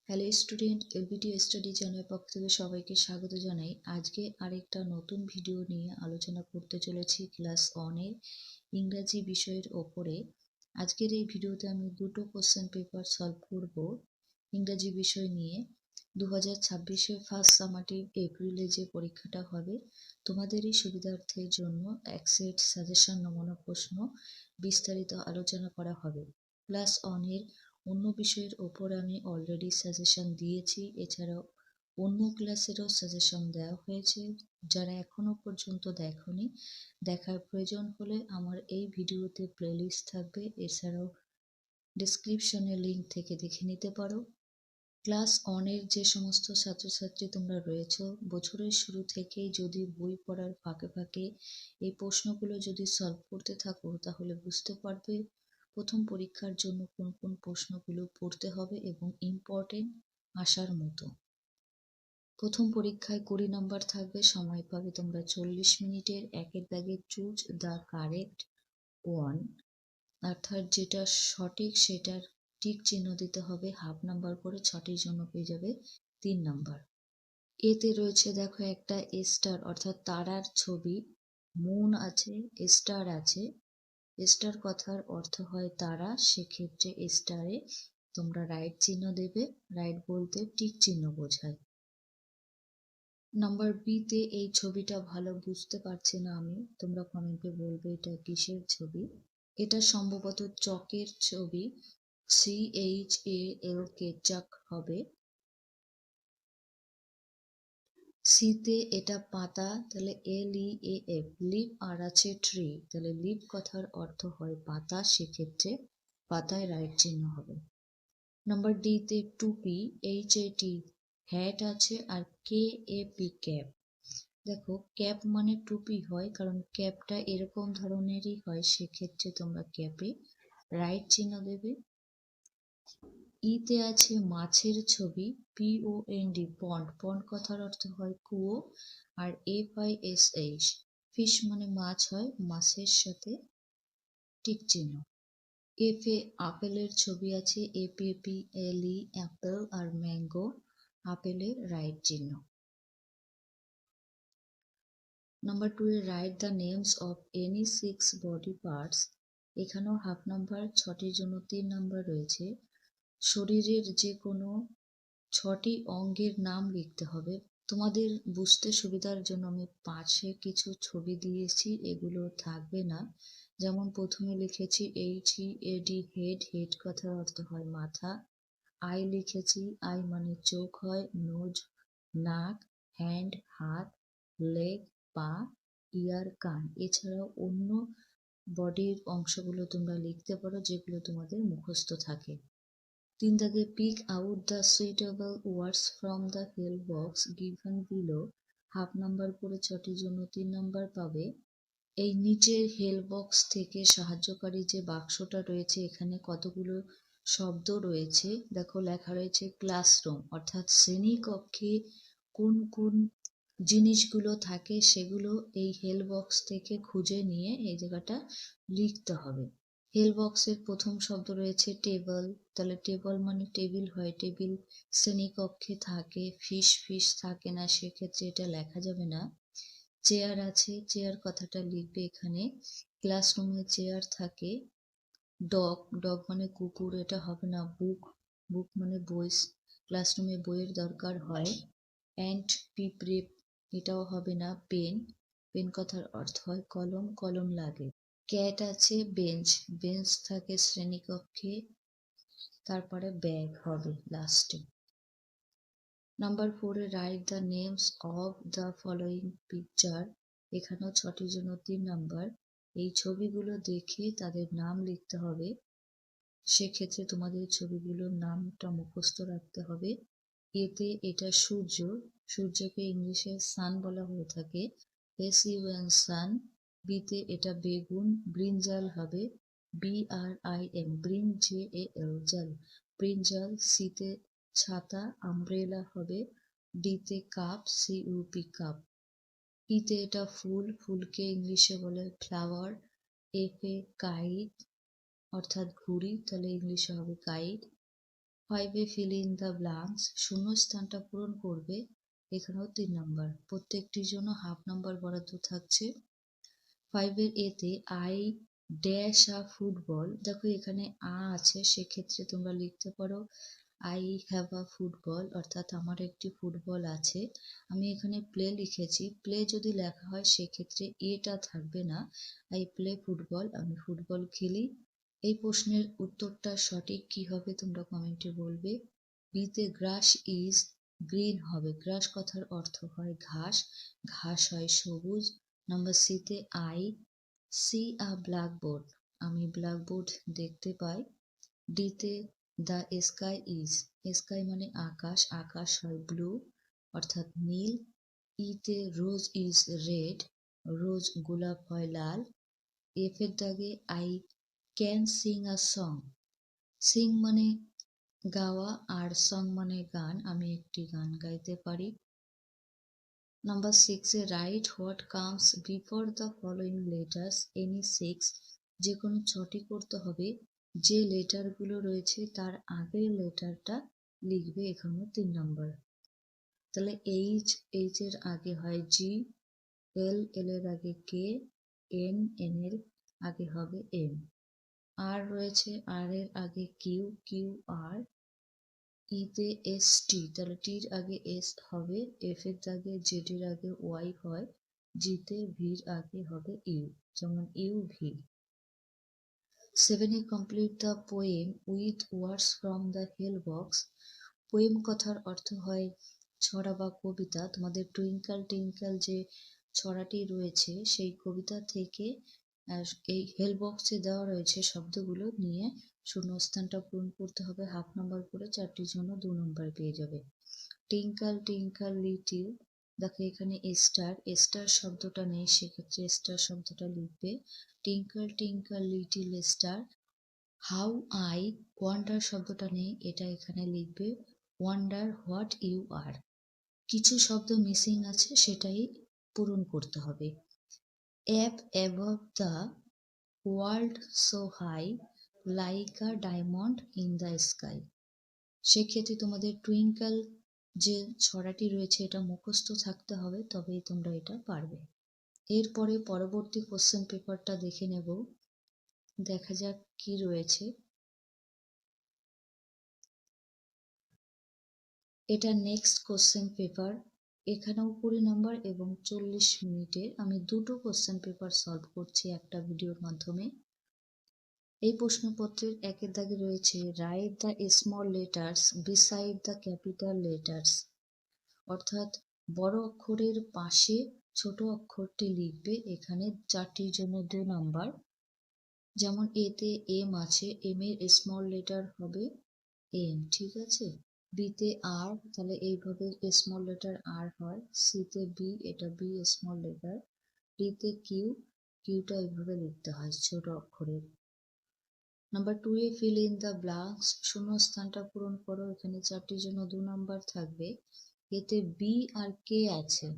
Hello student, LBT study চ্যানেলের পক্ষ থেকে সবাইকে স্বাগত জানাই। আজকে আরেকটা নতুন ভিডিও নিয়ে আলোচনা করতে চলেছি ক্লাস 1-এর ইংরাজি বিষয়ের ওপরে। আজকের এই ভিডিওতে আমি দুটো কোশ্চেন পেপার সলভ করব ইংরাজি বিষয় নিয়ে। 2026-এর ফার্স্ট সামাটিভ এপ্রিলে যে পরীক্ষাটা হবে, তোমাদেরই সুবিধার্থের জন্য এক সেট সাজেশন নমুনা প্রশ্ন বিস্তারিত আলোচনা করা হবে। ক্লাস 1-এর অন্য বিষয়ের ওপর আমি অলরেডি সাজেশন দিয়েছি, এছাড়াও অন্য ক্লাসেরও সাজেশন দেওয়া হয়েছে। যারা এখনো পর্যন্ত দেখোনি, দেখার প্রয়োজন হলে আমার এই ভিডিওতে প্লেলিস্ট থাকবে, এছাড়াও ডেসক্রিপশনে লিঙ্ক থেকে দেখে নিতে পারো। ক্লাস 1-এর যে সমস্ত ছাত্রছাত্রী তোমরা রয়েছো, বছরের শুরু থেকেই যদি বই পড়ার ফাঁকে ফাঁকে এই প্রশ্নগুলো যদি সলভ করতে থাকো, তাহলে বুঝতে পারবে প্রথম পরীক্ষার জন্য কোন কোন প্রশ্নগুলো পড়তে হবে এবং ইম্পর্টেন্ট আসার মতো। প্রথম পরীক্ষায় 20 নাম্বার থাকবে, সময় পাবে তোমরা 40 মিনিটের। একের দাগে চুজ দ্য কারেক্ট ওয়ান, অর্থাৎ যেটা সঠিক সেটার টিক চিহ্ন দিতে হবে। হাফ নাম্বার করে 6টির জন্য পেয়ে যাবে 3 নাম্বার। এতে রয়েছে দেখো একটা স্টার অর্থাৎ তারার ছবি, মুন আছে, স্টার আছে। স্টার কথার অর্থ হয় তারা, সেক্ষেত্রে স্টারে তোমরা রাইট চিহ্ন দেবে। রাইট বলতে টিক চিহ্ন বোঝায়। নাম্বার বি তে এই ছবিটা ভালো বুঝতে পারছি না আমি, তোমরা কমেন্টে বলবে এটা কিসের ছবি। এটা সম্ভবত চকের ছবি, CHALK চাক হবে। সিতে এটা পাতা, তাহলে LEAF লিভ, আর আছে ট্রি, তাহলে লিভ কথার অর্থ হয় পাতা, সেক্ষেত্রে পাতায় রাইট চিহ্ন হবে। নাম্বার ডি তে টুপি, HAT হ্যাট আছে, আর KAP ক্যাপ। দেখো ক্যাপ মানে টুপি হয়, কারণ ক্যাপটা এরকম ধরনেরই হয়, সেক্ষেত্রে তোমরা ক্যাপে রাইট চিহ্ন দেবে। ইতে আছে মাছের ছবি, POND পন্ড, পন্ড কথার অর্থ হয় কুয়ো, আর FISH ফিশ মানে মাছ হয়, মাছের সাথে টিক চিহ্ন। এফে আপেলের ছবি আছে, APPLE অ্যাপেল, আর ম্যাঙ্গো আপেলের রাইট চিহ্ন। Number 2 A write the names of any 6 body parts, এখানেও হাফ নাম্বার, 6টির জন্য 3 নাম্বার রয়েছে। শরীরের যে কোনো 6টি অঙ্গের নাম লিখতে হবে। তোমাদের বুঝতে সুবিধার জন্য আমি পাশে কিছু ছবি দিয়েছি, এগুলো থাকবে না। যেমন প্রথমে লিখেছি HEAD হেড, হেড কথার অর্থ হয় মাথা। আই লিখেছি, আই মানে চোখ হয়, নোজ নাক, হ্যান্ড হাত, লেগ পা, ইয়ার কান। এছাড়াও অন্য বডির অংশগুলো তোমরা লিখতে পারো যেগুলো তোমাদের মুখস্থ থাকে। 3 দাগে pick out the suitable words from the help box given below, half number করে 6টির জন্য 3 নাম্বার পাবে। এই নিচের হেল্প বক্স থেকে সাহায্যকারী যে বাক্সটা রয়েছে, এখানে কতগুলো শব্দ রয়েছে দেখো, লেখা রয়েছে ক্লাসরুম, অর্থাৎ শ্রেণীকক্ষে কোন কোন জিনিসগুলো থাকে সেগুলো এই হেল্প বক্স থেকে খুঁজে নিয়ে এই জায়গাটা লিখতে হবে। হেল্প বক্সের প্রথম শব্দ রয়েছে টেবল, তাহলে টেবল মানে টেবিল হয়, টেবিল শ্রেণীকক্ষে থাকে, ফিশ ফিশ থাকে না, সেক্ষেত্রে এটা লেখা যাবে না। চেয়ার আছে, চেয়ার কথাটা লিখবে এখানে, ক্লাসরুমে চেয়ার থাকে। ডগ, ডগ মানে কুকুর, এটা হবে না। বুক, বুক মানে বই, ক্লাসরুমে বইয়ের দরকার হয়। অ্যান্ট, পিঁপড়ে, এটাও হবে না। পেন, পেন কথার অর্থ হয় কলম, কলম লাগে। ক্যাট আছে, বেঞ্চ, বেঞ্চ থাকে শ্রেণীকক্ষে। তারপরে ব্যাগ হবে লাস্টে। Number 4 A write the names of the following picture, এখানেও 6টির জন্য 3 নাম্বার। এই ছবিগুলো দেখে তাদের নাম লিখতে হবে, সেক্ষেত্রে তোমাদের ছবিগুলোর নামটা মুখস্থ রাখতে হবে। এতে এটা সূর্য, সূর্যকে ইংলিশে সান বলা হয়ে থাকে, SUN সান। বিতে এটা বেগুন, ব্রিনজাল হবে, BRIN ব্রিন, JAL জাল, ব্রিনজাল। সিতে ছাতা, আমব্রেলা হবে। ডিতে কাপ, CUP কাপ। ইতে এটা ফুল, ফুলকে ইংলিশে বলে ফ্লাওয়ার। এফে কাইট অর্থাৎ ঘুড়ি, তাহলে ইংলিশে হবে কাইট। 5-এ fill in the blanks, শূন্যস্থানটা পূরণ করবে, এখানেও 3 নাম্বার, প্রত্যেকটির জন্য হাফ নাম্বার বরাদ্দ থাকছে। 5-এর এতে আই ড্যাশ আ ফুটবল, দেখো এখানে আছে, সেক্ষেত্রে তোমরা লিখতে পারো আই হ্যাভ আ ফুটবল, অর্থাৎ আমার একটি ফুটবল আছে। আমি এখানে প্লে লিখেছি, প্লে যদি লেখা হয় সেক্ষেত্রে এটা থাকবে না, আই প্লে ফুটবল, আমি ফুটবল খেলি। এই প্রশ্নের উত্তরটা সঠিক কি হবে তোমরা কমেন্টে বলবে। বিতে গ্রাস ইজ গ্রিন হবে, গ্রাস কথার অর্থ হয় ঘাস, ঘাস হয় সবুজ। নাম্বার সিতে আই সি আ ব্ল্যাকবোর্ড, আমি ব্ল্যাকবোর্ড দেখতে পাই। ডিতে দ্য স্কাই ইজ, স্কাই মানে আকাশ, আকাশ হয় ব্লু অর্থাৎ নীল। ইতে রোজ ইজ রেড, রোজ গোলাপ হয় লাল। এফের দাগে I can sing a song, Singh মানে গাওয়া আর সং মানে গান, আমি একটি গান গাইতে পারি। নাম্বার 6-এ write what comes before the following letters any 6, যে কোনো 6টি করতে হবে, যে লেটারগুলো রয়েছে তার আগের লেটারটা লিখবে, এখানেও 3 নাম্বার। তাহলে এইচ, এইচ এর আগে হয় জি, এল, এল এর আগে কে, এন, এন এর আগে হবে এম। আর রয়েছে, আর এর আগে কিউ, কিউ আর। ইতে এস টি, তাহলে টির আগে এস হবে, এফ এর দাগে জেড এর আগে ওয়াই হয়, জিতে ভির আগে হবে ইউ, যেমন ইউ ভি। 7-এ complete the poem with words from the help box, poem কথার অর্থ হয় ছড়া বা কবিতা। তোমাদের টুইঙ্কল টিঙ্কল যে ছড়াটি রয়েছে সেই কবিতা থেকে এই হেল বক্সে দেওয়া রয়েছে শব্দগুলো নিয়ে শূন্যস্থানটা পূরণ করতে হবে, হাফ নাম্বার করে, 4টির জন্য 2 নাম্বার পেয়ে যাবে। টিঙ্কল টিঙ্কল লিটিল, দেখো এখানে স্টার, স্টার শব্দটা নেই, সেক্ষেত্রে স্টার শব্দটা লিখবে। টিঙ্কল টিঙ্কল little star. How I wonder শব্দটা নেই, এটা এখানে লিখবে ওয়ান্ডার হোয়াট ইউ আর। কিছু শব্দ মিসিং আছে, সেটাই পূরণ করতে হবে। Up above the world so high like a diamond in the sky, সেক্ষেত্রে তোমাদের টুইঙ্কল যে ছড়াটি রয়েছে এটা মুখস্থ থাকতে হবে, তবেই তোমরা এটা পারবে। এরপরে পরবর্তী কোশ্চেন পেপারটা দেখে নেব, দেখা যাক কি রয়েছে। এটা নেক্সট কোশ্চেন পেপার, এখানেও 20 নাম্বার এবং 40 মিনিটের। আমি দুটো কোশ্চেন পেপার সলভ করছি একটা ভিডিওর মাধ্যমে। এই প্রশ্নপত্রের একের দাগে রয়েছে write the small letters beside the capital letters, অর্থাৎ বড় অক্ষরের পাশে ছোট অক্ষরটি লিখবে, এখানে 4টির জন্য 2 নাম্বার। যেমন এতে এম আছে, এম এর স্মল লেটার হবে এম, ঠিক আছে। বিতে আর, তাহলে এইভাবে স্মল লেটার আর হয়। সিতে বি, এটা বি স্মল লেটার। ডিতে কিউ, কিউটা এইভাবে লিখতে হয় ছোট অক্ষরের। নাম্বার 2-এ ফিল ইন দ্য ব্ল্যাঙ্কস, শূন্যস্থানটা পূরণ করো, এখানে 4টির জন্য 2 নাম্বার থাকবে। এতে বি আর কে আছে,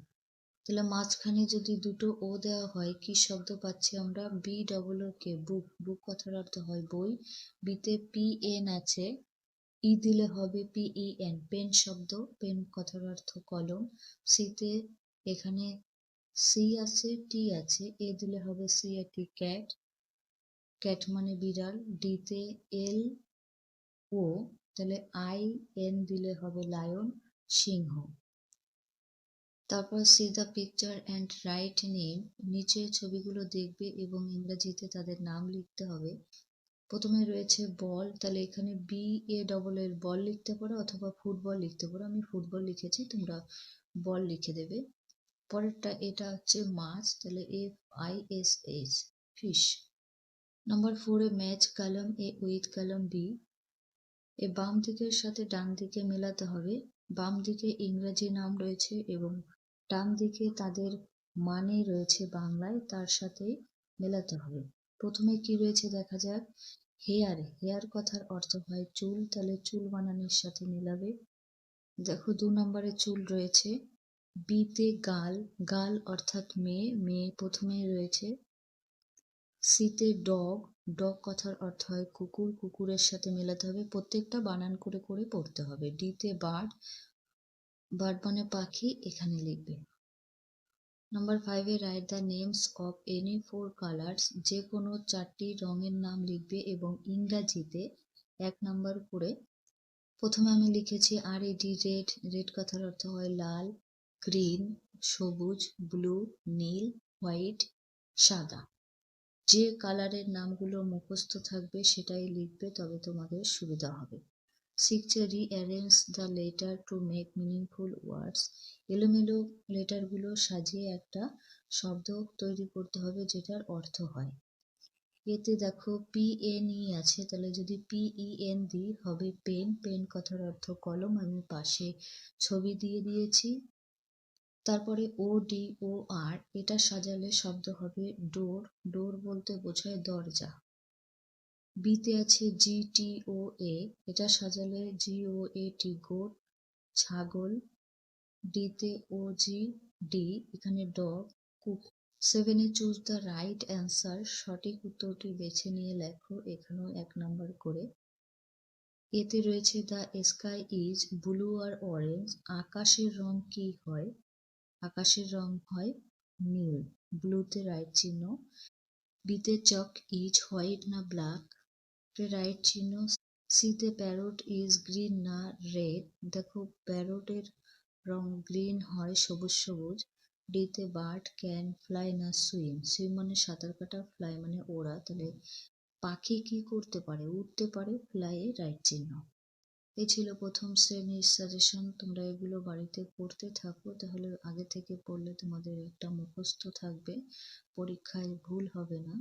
তাহলে মাঝখানে যদি দুটো ও দেওয়া হয় কি শব্দ পাচ্ছি আমরা, বি ডবল ও কে, বুক, বুক কথার অর্থ হয় বই। বিতে পি এন আছে, ই দিলে হবে পিই এন, পেন শব্দ, পেন কথার অর্থ কলম। সিতে এখানে সি আছে, টি আছে, এ দিলে হবে সি এ টি ক্যাট, ক্যাট মানে বিড়াল। ডিতে এল ও, তাহলে আই এন দিলে হবে লায়ন, সিংহ। তারপর C the picture and right name, নিচে ছবিগুলো দেখবে এবং ইংরেজিতে তাদের নাম লিখতে হবে। প্রথমে রয়েছে বল, তাহলে এখানে বি এ ডবল এর বল লিখতে পারো অথবা ফুটবল লিখতে পারো, আমি ফুটবল লিখেছি, তোমরা বল লিখে দেবে। পরেরটা এটা হচ্ছে মাছ, তাহলে F I S H, fish. Number 4-এ ম্যাচ কলম এ উইথ কলম বি, এ বাম দিকের সাথে ডান দিকে মেলাতে হবে, বাম দিকে ইংরেজি নাম রয়েছে এবং ডান দিকে তাদের মানে রয়েছে বাংলায়, তার সাথে মেলাতে হবে। প্রথমে কি রয়েছে দেখা যাক, হেয়ার, হেয়ার কথার অর্থ হয় চুল, তাহলে চুল বানানোর সাথে মেলাবে। দেখো 2 নম্বরে চুল রয়েছে। বিতে গাল, গাল অর্থাৎ মেয়ে, মেয়ে প্রথমে রয়েছে। সিতে ডগ, ডগ কথার অর্থ হয় কুকুর, কুকুরের সাথে মেলাতে হবে, প্রত্যেকটা বানান করে করে পড়তে হবে। ডিতে বার্ড, বার্ড মানে পাখি, এখানে লিখবে। Number 5 A write the names of any 4 colours, যে কোনো 4টি রঙের নাম লিখবে এবং ইংরাজিতে 1 নাম্বার করে। প্রথমে আমি লিখেছি RED, রেড, রেড কথার অর্থ হয় লাল, গ্রিন সবুজ, ব্লু নীল, হোয়াইট সাদা। যে কালারের নামগুলো মুখস্থ থাকবে সেটাই লিখবে, তবে তোমাদের সুবিধা হবে। 6 rearrange the letter to make meaningful ওয়ার্ডস, এলোমেলো লেটারগুলো সাজিয়ে একটা শব্দ তৈরি করতে হবে যেটার অর্থ হয়। এতে দেখো PNE আছে, তাহলে যদি PEN দিই হবে পেন, পেন কথার অর্থ কলম, আমি পাশে ছবি দিয়ে দিয়েছি। তারপরে ODOR, এটা সাজালে শব্দ হবে ডোর, ডোর বলতে বোঝায় দরজা। বিতে আছে GTOA, এটা সাজালে GOAT গোট, ছাগল। ডিতে OGD, এখানে ডগ, কুকুর। 7 A choose the right answer, সঠিক উত্তরটি বেছে নিয়ে লেখো, এখানেও 1 নাম্বার করে। এতে রয়েছে দ্য স্কাই ইজ ব্লু আর অরেঞ্জ, আকাশের রং কি হয়? আকাশের রং হয় নীল, ব্লুতে রাইট চিহ্ন। বিতে চক ইজ হোয়াইট না ব্ল্যাক, রাইট চিহ্ন। সিতে প্যারট ইজ গ্রিন না রেড, দেখো প্যারটের রং গ্রিন হয়, সবুজ সবুজ। ডিতে বার্ড ক্যান ফ্লাই না সুইম, সুইম মানে সাঁতার কাটা, ফ্লাই মানে ওড়া, তাহলে পাখি কি করতে পারে? উঠতে পারে, ফ্লাই এ রাইট চিহ্ন। এই ছিল প্রথম শ্রেণীর সাজেশন, তোমরা এগুলো বাড়িতে পড়তে থাকো, তাহলে আগে থেকে পড়লে তোমাদের একটা মুখস্থ থাকবে, পরীক্ষায় ভুল হবে না।